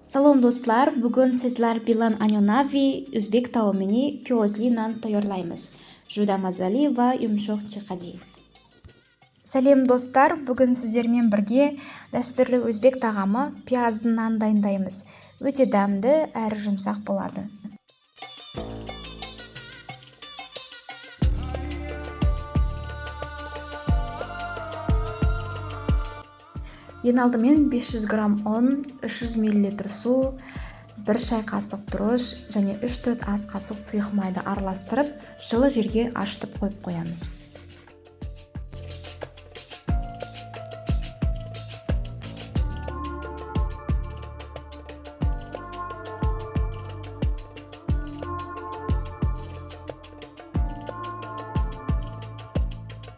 Салом достар, бүгін сіздер билан анюнави өзбек таумени пиозли нан таярлаймыз. Жуда мазали ва юмшоқ чиқади. Сәлем достар, бүгін сіздермен бірге дәстүрлі өзбек тағамы пиязды нан дайындаймыз. Өте дәмді әрі жұмсақ болады. Ең алдымен 500 грамм ұн, 300 мл су, 1 шай қасық тұрыш және 3-4 ас қасық сұйық майды араластырып, жылы жерге ашытып қойып қоямыз.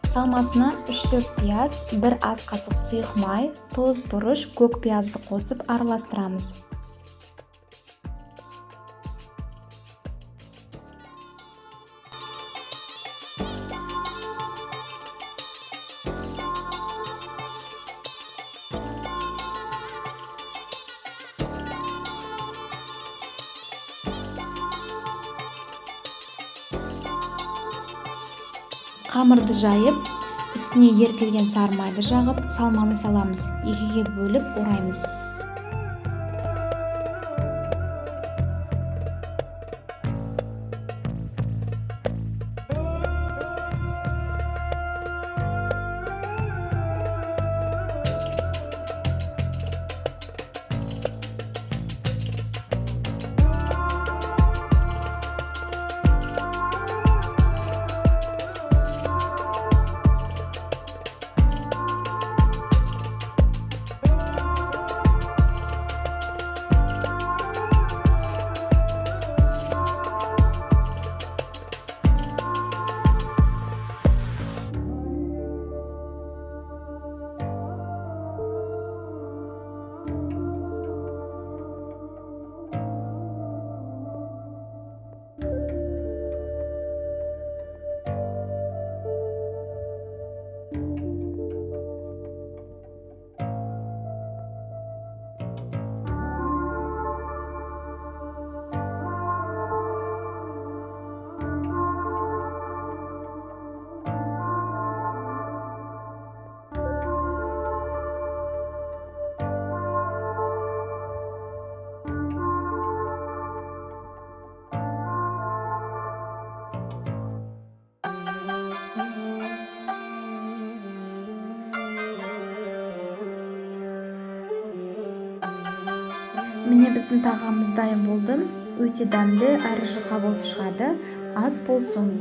Салмасына 3-4 пияз, 1 ас қасық сұйық май, тоз бұрыш, көк пиязды қосып араластырамыз. Қамырды жайып, үстіне ерітілген сары майды жағып, салманы саламыз. Екіге бөліп ораймыз. Міне біздің тағамымыз дайын болды. Өте дәмді әрі жұқа болып шығады. Ас болсын.